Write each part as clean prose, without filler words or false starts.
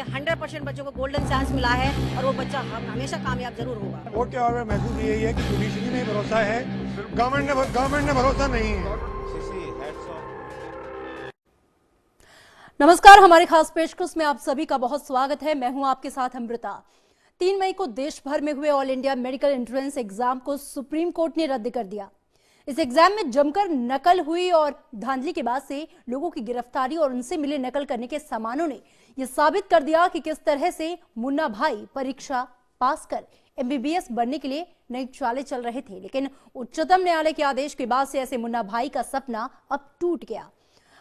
100% बच्चों को golden chance मिला है और वो बच्चा हमेशा कामयाब जरूर होगा। कोर्ट के ऑर्डर में महसूस यही है कि जुडिशरी में भरोसा है, गवर्नमेंट ने भरोसा नहीं है। नमस्कार, हमारे खास पेशकश में आप सभी का बहुत स्वागत है। मैं हूं आपके साथ अमृता। 3 मई को देश भर में हुए all India medical entrance exam को सुप्रीम कोर्ट ने रद्द कर दिया। इस एग्जाम में जमकर नकल हुई और धांधली के बाद से लोगों की गिरफ्तारी और उनसे मिले नकल करने के सामानों ने यह साबित कर दिया कि किस तरह से मुन्ना भाई परीक्षा पास कर MBBS बनने के लिए नई चालें चल रहे थे। लेकिन उच्चतम न्यायालय के आदेश के बाद से ऐसे मुन्ना भाई का सपना अब टूट गया।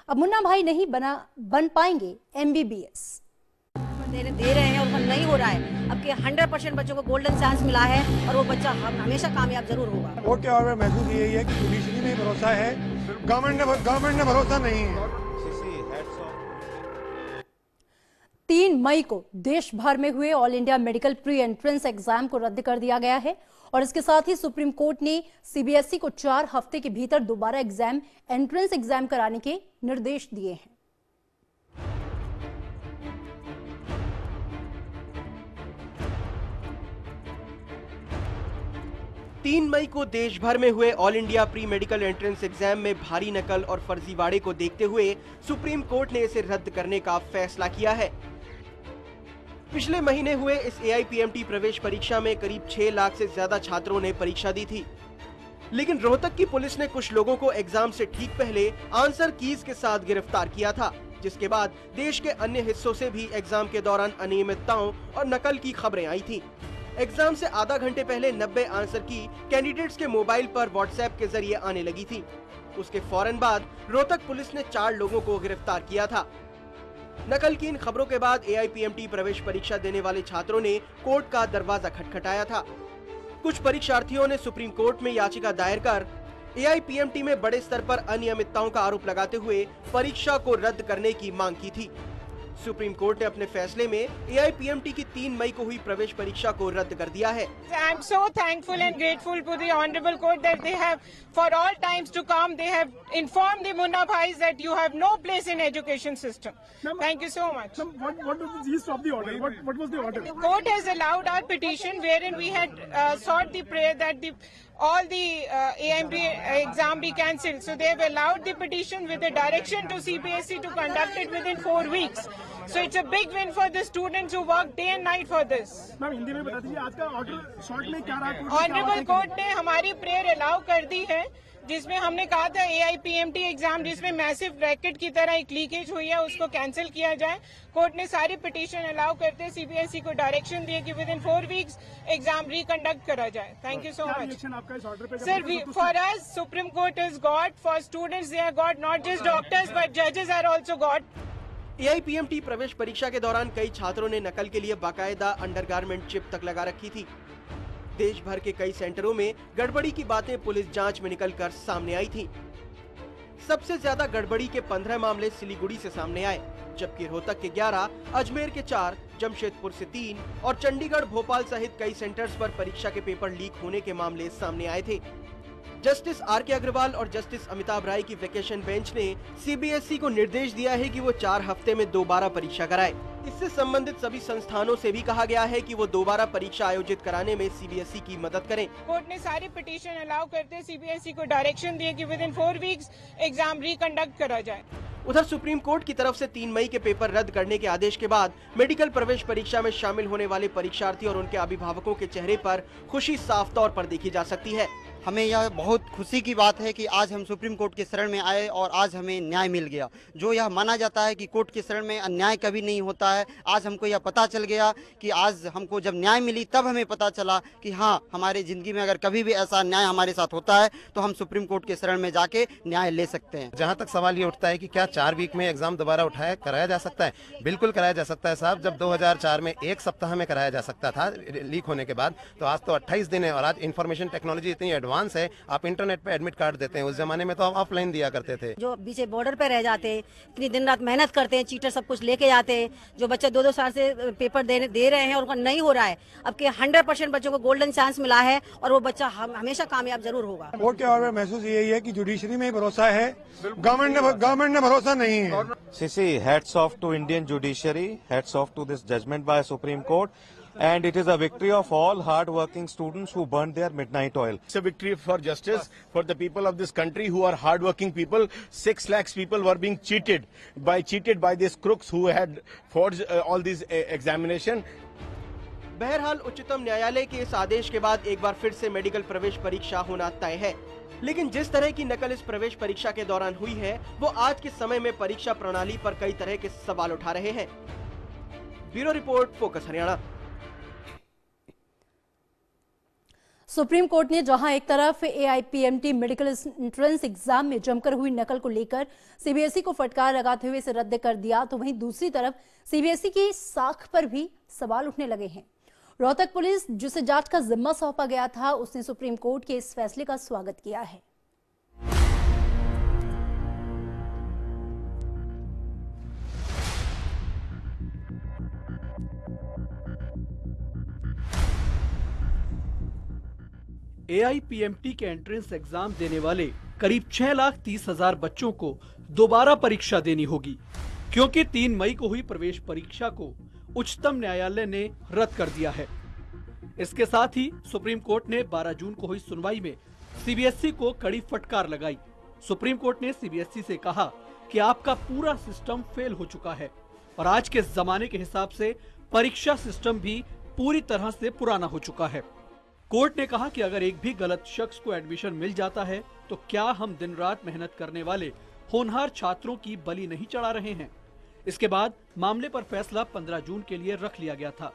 अब मुन्ना भाई नहीं बन पाएंगे MBBS। दे रहे हैं, उनको नहीं हो रहा है। अब के 100% बच्चों को गोल्डन चांस मिला है और वो बच्चा हमेशा कामयाब जरूर होगा। कोर्ट के ऑर्डर में महसूस यही है कि जुडिशरी में भरोसा है, गवर्नमेंट ने भरोसा नहीं है। 3 मई को देश भर में हुए all India medical pre entrance exam को रद्द कर दिया गया है और इसके साथ ही सुप्रीम कोर्ट ने CBSE को 4 हफ्ते के भीतर दोबारा एंट्रेंस एग्जाम कराने के निर्देश दिए हैं। तीन मई को देश भर में हुए all India pre medical entrance exam में भारी नकल और फर्जीवाड़े को देखते हुए सुप्रीम कोर्ट ने इसे रद्द करने का फैसला किया है। पिछले महीने हुए इस AIPMT प्रवेश परीक्षा में करीब 6 लाख से ज्यादा छात्रों ने परीक्षा दी थी, लेकिन रोहतक की पुलिस ने कुछ लोगों को एग्जाम से ठीक पहले आंसर कीज के साथ गिरफ्तार किया था, जिसके बाद देश के अन्य हिस्सों से भी एग्जाम के दौरान अनियमितताओं और नकल की खबरें आई थी। एग्जाम से आधा घंटे पहले 90 आंसर की कैंडिडेट्स के मोबाइल पर व्हाट्सएप के जरिए आने लगी थी। उसके फौरन बाद रोहतक पुलिस ने 4 लोगों को गिरफ्तार किया था। नकल की इन खबरों के बाद AIPMT प्रवेश परीक्षा देने वाले छात्रों ने कोर्ट का दरवाजा खटखटाया था। कुछ परीक्षार्थियों ने सुप्रीम कोर्ट में याचिका दायर कर AIPMT में बड़े स्तर पर अनियमितताओं का आरोप लगाते हुए परीक्षा को रद्द करने की मांग की थी। सुप्रीम कोर्ट ने अपने फैसले में AIPMT की 3 मई को हुई प्रवेश परीक्षा को रद्द कर दिया है। I am so thankful and grateful to the honorable court that they have, for all times to come, they have informed the Munna Bhais that you have no place in education system. Thank you so much. What was the gist of the order? What was the order? The court has allowed our petition wherein we had sought the prayer that all the AIMT exam be cancelled. So they have allowed the petition with a direction to CBSE to conduct it within 4 weeks. So it's a big win for the students who work day and night for this. Ma'am Hindi में बता दीजिए आज का order short में क्या रहा? Honourable court ने हमारी प्रेयर अलाउ कर दी है, जिसमें हमने कहा था AIPMT एग्जाम जिसमें मैसिव रैकेट की तरह एक लीकेज हुई है उसको कैंसिल किया जाए। कोर्ट ने सारी पिटीशन अलाउ करते CBSE को डायरेक्शन दिए कि विद इन 4 वीक्स एग्जाम रिकंडक्ट करा जाए। Thank you so much sir. For us supreme court is god, for students they are god, not just doctors but जजेस आर आल्सो गॉड। AIPMT प्रवेश परीक्षा के दौरान कई छात्रों ने नकल के लिए बाकायदा अंडरगारमेंट चिप तक लगा रखी थी। देश भर के कई सेंटरों में गड़बड़ी की बातें पुलिस जांच में निकलकर सामने आई थी। सबसे ज्यादा गड़बड़ी के 15 मामले सिलीगुड़ी से सामने आए, जबकि रोहतक के 11, अजमेर के 4, जमशेदपुर से 3 और चंडीगढ़, भोपाल सहित कई सेंटर्स पर परीक्षा के पेपर लीक होने के मामले सामने आए थे। जस्टिस RK अग्रवाल और जस्टिस अमिताभ राय की वेकेशन बेंच ने CBSE को निर्देश दिया है कि वो 4 हफ्ते में दोबारा परीक्षा कराए। इससे संबंधित सभी संस्थानों से भी कहा गया है कि वो दोबारा परीक्षा आयोजित कराने में CBSE की मदद करें। कोर्ट ने सारी पिटीशन अलाउ करते CBSE को डायरेक्शन दिए कि विद इन 4 वीक्स एग्जाम रिकंडक्ट करा जाए। उधर सुप्रीम कोर्ट की तरफ से 3 मई के पेपर रद्द करने के आदेश के बाद मेडिकल प्रवेश परीक्षा में शामिल होने वाले परीक्षार्थी और उनके अभिभावकों के चेहरे पर खुशी साफ तौर पर देखी जा सकती है। हमें यह बहुत खुशी की बात है कि आज हम सुप्रीम कोर्ट के शरण में आए और आज हमें न्याय मिल गया। जो यह माना जाता है कि कोर्ट के शरण में अन्याय कभी नहीं होता है, आज हमको यह पता चल गया कि आज हमको जब न्याय मिली तब हमें पता चला कि हाँ, हमारे ज़िंदगी में अगर कभी भी ऐसा अन्याय हमारे साथ होता है तो हम सुप्रीम कोर्ट के शरण में जाके न्याय ले सकते हैं। जहाँ तक सवाल ये उठता है कि क्या 4 वीक में एग्जाम दोबारा कराया जा सकता है? बिल्कुल कराया जा सकता है साहब। जब 2004 में 1 सप्ताह में कराया जा सकता था लीक होने के बाद, तो आज तो 28 दिन है और आज इन्फॉर्मेशन टेक्नोलॉजी इतनी एडवांस एडवांस है, आप इंटरनेट पे एडमिट कार्ड देते हैं। उस जमाने में तो आप ऑफलाइन दिया करते थे। जो पीछे बॉर्डर पे रह जाते हैं, इतनी दिन रात मेहनत करते हैं, चीटर सब कुछ लेके जाते हैं, जो बच्चे 2-2 साल से पेपर दे रहे हैं और उनका नहीं हो रहा है, अब के 100% बच्चों को गोल्डन चांस मिला है और वो बच्चा हमेशा कामयाब जरूर होगा। कोर्ट के ऑर्डर में महसूस यही है कि जुडिशरी में भरोसा है, गवर्नमेंट ने भरोसा नहीं है। See, hats off to Indian judiciary, hats off to this judgment by Supreme Court, and it is a victory of all hard-working students who burned their midnight oil. It's a victory for justice, for the people of this country who are hard-working people. 6 lakhs people were being cheated by these crooks who had forged all these examination. बहरहाल उच्चतम न्यायालय के इस आदेश के बाद एक बार फिर से मेडिकल प्रवेश परीक्षा होना तय है, लेकिन जिस तरह की नकल इस प्रवेश परीक्षा के दौरान हुई है, वो आज के समय में परीक्षा प्रणाली पर कई तरह के सवाल उठा रहे हैं। Bureau report, focus Haryana. Supreme court ने जहां एक तरफ AIPMT मेडिकल एंट्रेंस एग्जाम में जमकर हुई नकल को लेकर CBSE को फटकार लगाते हुए इसे रद्द कर दिया, तो वहीं दूसरी तरफ CBSE की साख पर भी सवाल उठने लगे हैं। रोहतक पुलिस, जिसे जांच का जिम्मा सौंपा गया था, उसने सुप्रीम कोर्ट के इस फैसले का स्वागत किया है। AIPMT के एंट्रेंस एग्जाम देने वाले करीब 6,30,000 बच्चों को दोबारा परीक्षा देनी होगी, क्योंकि 3 मई को हुई प्रवेश परीक्षा को उच्चतम न्यायालय ने रद्द कर दिया है। इसके साथ ही सुप्रीम कोर्ट ने 12 जून को हुई सुनवाई में CBSE को कड़ी फटकार लगाई। सुप्रीम कोर्ट ने CBSE से कहा कि आपका पूरा सिस्टम फेल हो चुका है और आज के जमाने के हिसाब से परीक्षा सिस्टम भी पूरी तरह से पुराना हो चुका है। कोर्ट ने कहा कि अगर एक भी गलत शख्स को एडमिशन मिल जाता है तो क्या हम दिन रात मेहनत करने वाले होनहार छात्रों की बलि नहीं चढ़ा रहे हैं। इसके बाद मामले पर फैसला 15 जून के लिए रख लिया गया था।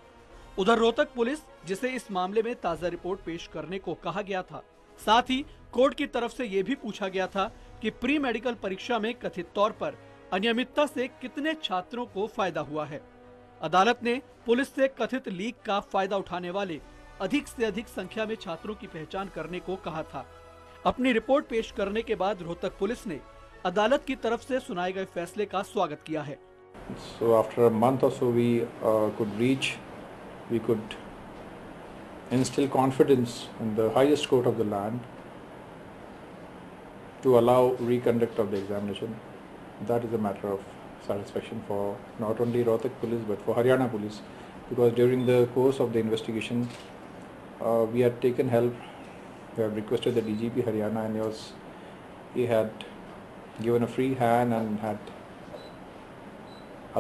उधर रोहतक पुलिस, जिसे इस मामले में ताजा रिपोर्ट पेश करने को कहा गया था, साथ ही कोर्ट की तरफ से ये भी पूछा गया था कि प्री मेडिकल परीक्षा में कथित तौर पर अनियमितता से कितने छात्रों को फायदा हुआ है। अदालत ने पुलिस से कथित लीक का फायदा उठाने वाले अधिक से अधिक संख्या में छात्रों की पहचान करने को कहा था। अपनी रिपोर्ट पेश करने के बाद रोहतक पुलिस ने अदालत की तरफ से सुनाए गए फैसले का स्वागत किया है। So after a month or so we could instill confidence in the highest court of the land to allow reconduct of the examination. That is a matter of satisfaction for not only Rohtak police but for Haryana police, because during the course of the investigation we had taken help. We have requested the DGP Haryana, and he had given a free hand and had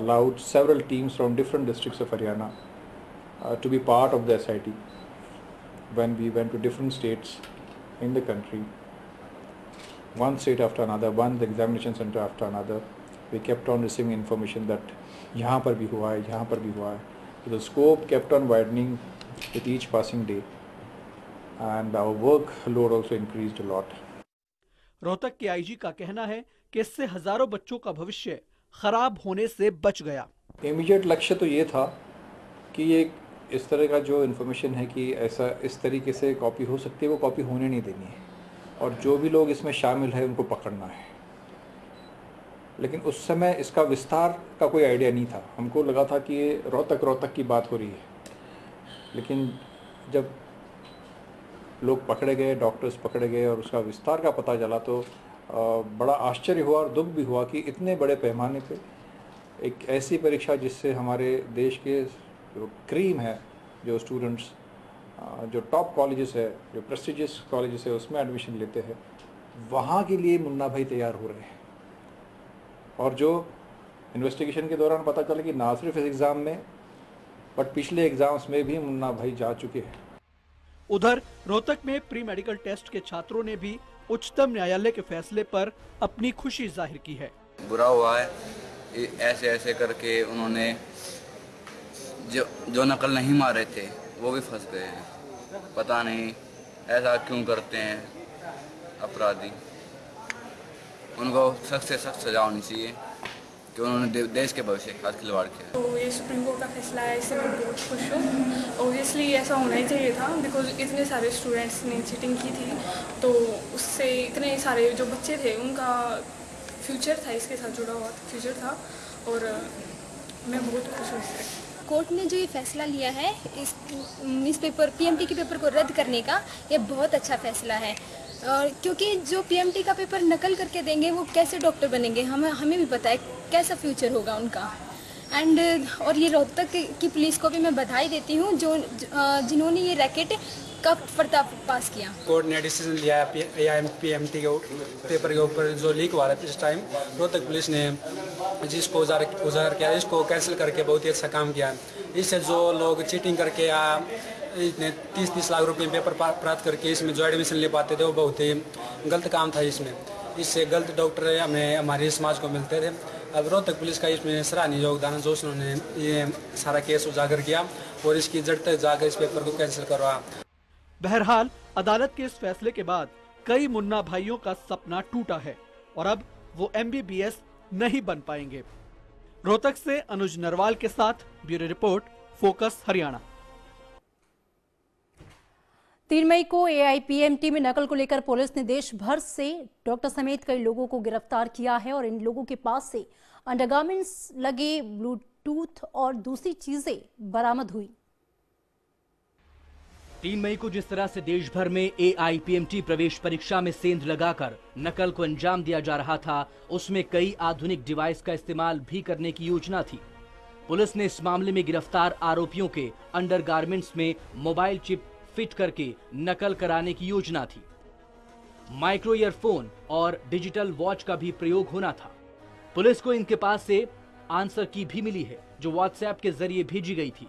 allowed several teams from different districts of Haryana to be part of the SIT. When we went to different states in the country, one state after another, one examination center after another, we kept on receiving information that यहाँ पर भी हुआ है, यहाँ पर भी हुआ है. So the scope kept on widening with each passing day, and our workload also increased a lot. Rohtak के आईजी का कहना है कि इससे हजारों बच्चों का भविष्य खराब होने से बच गया। इमीडिएट लक्ष्य तो ये था कि ये इस तरह का जो इन्फॉर्मेशन है कि ऐसा इस तरीके से कॉपी हो सकती है, वो कॉपी होने नहीं देनी है, और जो भी लोग इसमें शामिल है उनको पकड़ना है। लेकिन उस समय इसका विस्तार का कोई आइडिया नहीं था। हमको लगा था कि ये रोहतक की बात हो रही है, लेकिन जब लोग पकड़े गए, डॉक्टर्स पकड़े गए और उसका विस्तार का पता चला तो बड़ा आश्चर्य हुआ और दुख भी हुआ कि इतने बड़े पैमाने पे एक ऐसी परीक्षा जिससे हमारे देश के जो क्रीम है, जो स्टूडेंट्स जो टॉप कॉलेजेस है, जो प्रेस्टिजियस कॉलेजेस है, उसमें एडमिशन लेते हैं, वहाँ के लिए मुन्ना भाई तैयार हो रहे हैं। और जो इन्वेस्टिगेशन के दौरान पता चला कि ना सिर्फ इस एग्ज़ाम में बट पिछले एग्ज़ाम्स में भी मुन्ना भाई जा चुके हैं। उधर रोहतक में प्री मेडिकल टेस्ट के छात्रों ने भी उच्चतम न्यायालय के फैसले पर अपनी खुशी जाहिर की है। बुरा हुआ है, ऐसे ऐसे करके उन्होंने जो नकल नहीं मारे थे वो भी फंस गए हैं। पता नहीं ऐसा क्यों करते हैं अपराधी, उनको सख्त से सख्त सजा होनी चाहिए। कि उन्होंने देश के भविष्य के साथ खिलवाड़ किया। तो ये सुप्रीम कोर्ट का फैसला है, इससे मैं बहुत खुश हूँ। ऑब्वियसली ऐसा होना ही चाहिए था, बिकॉज इतने सारे स्टूडेंट्स ने चीटिंग की थी, तो उससे इतने सारे जो बच्चे थे उनका फ्यूचर था, इसके साथ जुड़ा हुआ फ्यूचर था, और मैं बहुत खुश हूँ इससे। कोर्ट ने जो ये फैसला लिया है इस पेपर पीएमटी के पेपर को रद्द करने का, ये बहुत अच्छा फैसला है। और क्योंकि जो पीएमटी का पेपर नकल करके देंगे वो कैसे डॉक्टर बनेंगे, हमें भी पता है कैसा फ्यूचर होगा उनका। और ये रोहतक की पुलिस को भी मैं बधाई देती हूँ जिन्होंने ये रैकेट का पर्दाफाश किया। कोर्ट ने डिसीजन लिया है AIPMT के पेपर के ऊपर जो लीक हुआ था इस टाइम, रोहतक पुलिस ने जिसको उजागर किया, इसको कैंसिल करके बहुत ही अच्छा काम किया। इससे जो लोग चीटिंग करके या इतने 30-30 लाख रुपए पेपर प्राप्त करके इसमें जो एडमिशन ले पाते थे वो बहुत ही गलत काम था। इससे गलत डॉक्टर हमें हमारे समाज को मिलते थे। अब रोहतक पुलिस का इसमें सराहनीय योगदान जो उन्होंने ये सारा केस उजागर किया और इसकी जड़ तक जाकर इस पेपर को कैंसिल करवा। बहरहाल अदालत के इस फैसले के बाद कई मुन्ना भाइयों का सपना टूटा है और अब वो MBBS नहीं बन पाएंगे। रोहतक से अनुज नरवाल के साथ ब्यूरो रिपोर्ट, फोकस हरियाणा। 3 मई को AIPMT में नकल को लेकर पुलिस ने देश भर से डॉक्टर समेत कई लोगों को गिरफ्तार किया है और इन लोगों के पास से अंडरगारमेंट्स लगे ब्लूटूथ और दूसरी चीजें बरामद हुई। 3 मई को जिस तरह से देश भर में AIPMT प्रवेश परीक्षा में सेंध लगाकर नकल को अंजाम दिया जा रहा था, उसमें कई आधुनिक डिवाइस का इस्तेमाल भी करने की योजना थी। पुलिस ने इस मामले में गिरफ्तार आरोपियों के अंडरगारमेंट्स में मोबाइल चिप फिट करके नकल कराने की योजना थी। माइक्रो ईयरफोन और डिजिटल वॉच का भी प्रयोग होना था। पुलिस को इनके पास से आंसर की भी मिली है जो व्हाट्सएप के जरिए भेजी गई थी।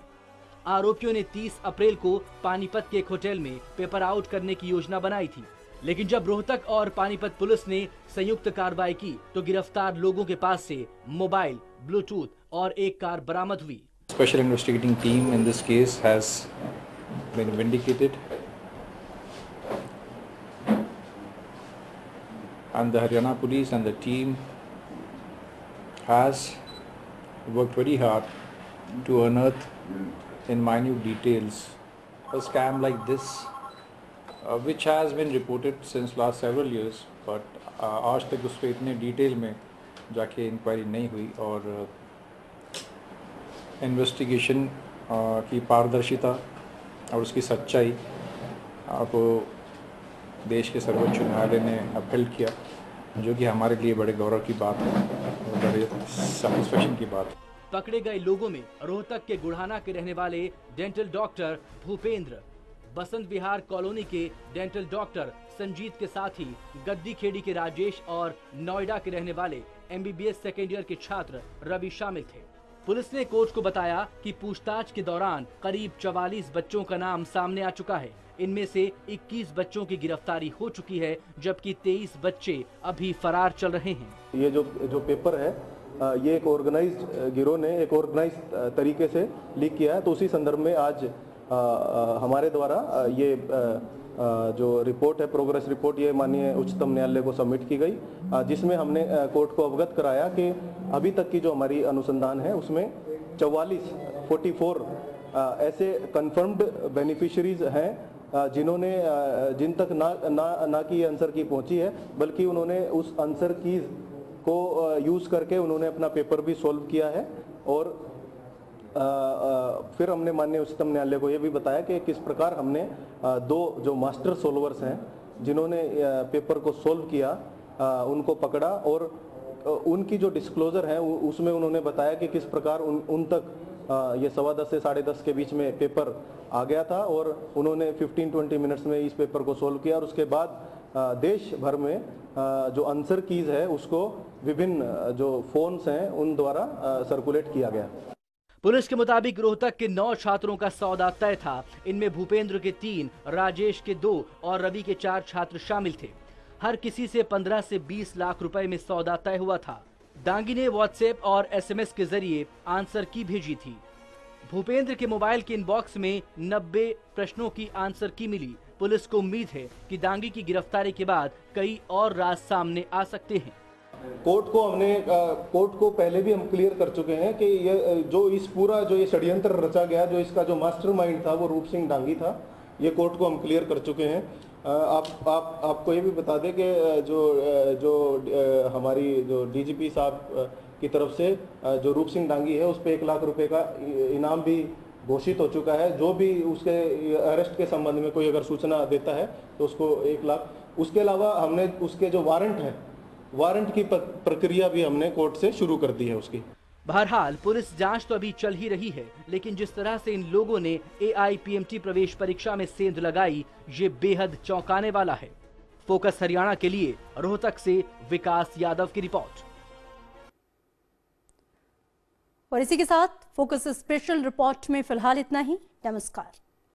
आरोपियों ने 30 अप्रैल को पानीपत के एक होटल में पेपर आउट करने की योजना बनाई थी, लेकिन जब रोहतक और पानीपत पुलिस ने संयुक्त कार्रवाई की तो गिरफ्तार लोगों के पास से मोबाइल, ब्लूटूथ और एक कार बरामद हुई। Special investigating team in this case has been vindicated, and the Haryana police and the team has worked very hard to unearth in minute details a scam like this, which has been reported since last several years, but आज तक उस पर इतने detail में जाके inquiry नहीं हुई और इन्वेस्टिगेशन की पारदर्शिता और उसकी सच्चाई को देश के सर्वोच्च न्यायालय ने अपील किया, जो कि हमारे लिए बड़े गौरव की बात है और बड़े सैटिस्फैक्शन की बात है। पकड़े गए लोगों में रोहतक के गुढ़ाना के रहने वाले dental doctor Bhupendra, Basant Vihar colony के डेंटल डॉक्टर संजीत के साथ ही गद्दी खेड़ी के राजेश और नोएडा के रहने वाले MBBS सेकेंड ईयर के छात्र रवि शामिल थे। पुलिस ने कोर्ट को बताया कि पूछताछ के दौरान करीब 44 बच्चों का नाम सामने आ चुका है। इनमें से 21 बच्चों की गिरफ्तारी हो चुकी है, जबकि 23 बच्चे अभी फरार चल रहे हैं। ये जो पेपर है ये एक ऑर्गेनाइज्ड गिरोह ने एक ऑर्गेनाइज्ड तरीके से लीक किया है, तो उसी संदर्भ में आज हमारे द्वारा ये जो रिपोर्ट है, प्रोग्रेस रिपोर्ट, ये माननीय उच्चतम न्यायालय को सबमिट की गई, जिसमें हमने कोर्ट को अवगत कराया कि अभी तक की जो हमारी अनुसंधान है उसमें 44 ऐसे कंफर्म्ड बेनिफिशियरीज हैं जिन्होंने जिन तक ना कि आंसर की पहुंची है, बल्कि उन्होंने उस आंसर कीज को यूज करके उन्होंने अपना पेपर भी सॉल्व किया है। और फिर हमने माननीय उच्चतम न्यायालय को यह भी बताया कि किस प्रकार हमने 2 जो मास्टर सोल्वर्स हैं जिन्होंने पेपर को सॉल्व किया उनको पकड़ा, और उनकी जो डिस्क्लोजर है उसमें उन्होंने बताया कि किस प्रकार उन तक ये 10:15 से 10:30 के बीच में पेपर आ गया था और उन्होंने 15-20 मिनट्स में इस पेपर को सॉल्व किया। और उसके बाद देश भर में जो आंसर कीज है उसको विभिन्न जो फोन्स हैं उन द्वारा सर्कुलेट किया गया। पुलिस के मुताबिक रोहतक के 9 छात्रों का सौदा तय था। इनमें भूपेंद्र के 3, राजेश के 2 और रवि के 4 छात्र शामिल थे। हर किसी से 15 से 20 लाख रुपए में सौदा तय हुआ था। दांगी ने व्हाट्सएप और SMS के जरिए आंसर की भेजी थी। भूपेंद्र के मोबाइल के इनबॉक्स में 90 प्रश्नों की आंसर की मिली। पुलिस को उम्मीद है कि दांगी की गिरफ्तारी के बाद कई और राज सामने आ सकते हैं। कोर्ट को पहले भी हम क्लियर कर चुके हैं कि ये जो इस पूरा जो ये षड्यंत्र रचा गया, जो इसका जो मास्टरमाइंड था वो रूप सिंह डांगी था। ये कोर्ट को हम क्लियर कर चुके हैं। आपको ये भी बता दें कि जो हमारी जो डीजीपी साहब की तरफ से जो रूप सिंह डांगी है उस पर 1 लाख रुपए का इनाम भी घोषित हो चुका है। जो भी उसके अरेस्ट के संबंध में कोई अगर सूचना देता है तो उसको 1 लाख। उसके अलावा हमने उसके जो वारंट की प्रक्रिया भी हमने कोर्ट से शुरू कर दी है उसकी। बहरहाल पुलिस जांच तो अभी चल ही रही है, लेकिन जिस तरह से इन लोगों ने AIPMT प्रवेश परीक्षा में सेंध लगाई, ये बेहद चौंकाने वाला है। फोकस हरियाणा के लिए रोहतक से विकास यादव की रिपोर्ट। और इसी के साथ फोकस स्पेशल रिपोर्ट में फिलहाल इतना ही। नमस्कार।